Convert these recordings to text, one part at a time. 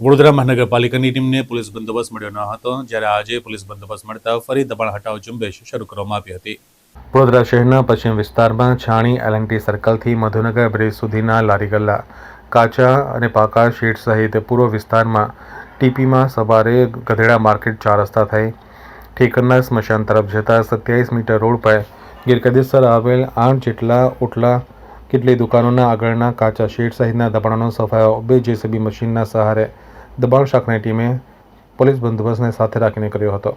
વડોદરા મહાનગરપાલિકાની ટીમને પોલીસ બંદોબસ્ત મળ્યો ન હતો, જ્યારે આજે પોલીસ બંદોબસ્ત મળતા ફરી દબાણ હટાવ ઝુંબેશ શરૂ કરવામાં આવી હતી। વડોદરા શહેરના પશ્ચિમ વિસ્તારમાં છાણી એલએનટી સર્કલથી મધુનગર બ્રિજ સુધીના લારી ગલ્લા, કાચા અને પાકા શેડ સહિત પૂર્વ વિસ્તારમાં ટીપીમાં સવારે ગધેડા માર્કેટ 4 રસ્તા થઈ ઠેકરના સ્મશાન તરફ જતા 27 મીટર રોડ પર ગેરકાયદેસર આવેલ 8 જેટલા ઓટલા, કેટલી દુકાનોના આગળના કાચા શેડ સહિતના દબાણોનો સફાયો 2 જેસીબી મશીનના સહારે દબાણ શાખાની ટીમે પોલીસ બંદોબસ્તને સાથે રાખીને કર્યો હતો।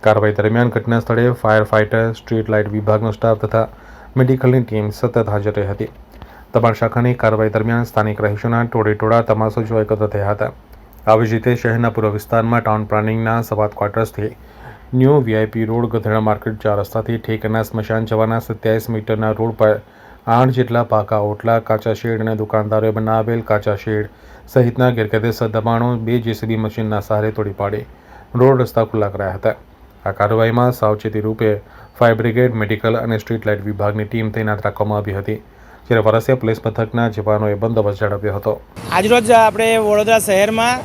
કાર્યવાહી દરમિયાન ઘટના સ્થળે ફાયર ફાઇટર, સ્ટ્રીટ લાઇટ વિભાગનો સ્ટાફ તથા મેડિકલની ટીમ સતત હાજર રહી હતી। દબાણ શાખાની કાર્યવાહી દરમિયાન સ્થાનિક રહીશોના ટોળે-ટોળા તમાશો જોવા એકત્ર થયા હતા। આવી જ રીતે શહેરના પૂર્વ વિસ્તારમાં ટાઉન પ્લાનિંગના સવાદ ક્વાર્ટર્સથી ન્યૂ વીઆઈપી રોડ, ગધેડા માર્કેટ 4 રસ્તાથી ઠેકરના સ્મશાન જવાના 27 મીટરના રોડ પર 8 જેટલા પાકા ઓટલા, કાચા શેડ અને દુકાનદારોએ બનાવેલ કાચા શેડ સહિતના ગેરકાયદેસર દબાણો 2 જેસીબી મશીનના સહારે તોડી પાડી રોડ રસ્તા ખુલ્લા કરાયા હતા। આ કાર્યવાહીમાં સાવચેતી રૂપે ફાયર બ્રિગેડ, મેડિકલ અને સ્ટ્રીટ લાઇટ વિભાગની ટીમ તૈનાત રાખવામાં આવી હતી, જ્યારે વરસિયા પોલીસ મથકના જવાનોએ બંદોબસ્ત જાળવ્યો હતો। આજરોજ આપણે વડોદરા શહેરમાં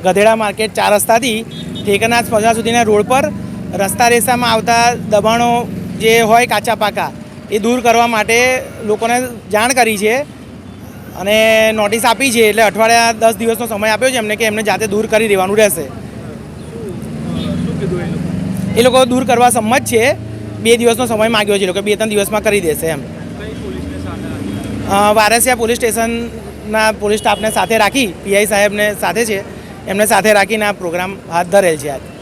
ગધેડા માર્કેટ 4 રસ્તાથી ઠેકરના સ્મશાન સુધીના રોડ પર રસ્તા રેસામાં આવતા દબાણો જે હોય કાચા પાકા એ દૂર કરવા માટે લોકોને જાણ કરી છે અને નોટિસ આપી છે। એટલે અઠવાડિયા 10 દિવસનો સમય આપ્યો છે એમને કે એમને જાતે દૂર કરી દેવાનું રહેશે। એ લોકો દૂર કરવા સંમત છે। 2 દિવસનો સમય માગ્યો છે, એ લોકો 2-3 દિવસમાં કરી દેશે એમ। વારસિયા પોલીસ સ્ટેશનના પોલીસ સ્ટાફને સાથે રાખી, પીઆઈ સાહેબને સાથે છે, એમને સાથે રાખીને આ પ્રોગ્રામ હાથ ધરેલ છે।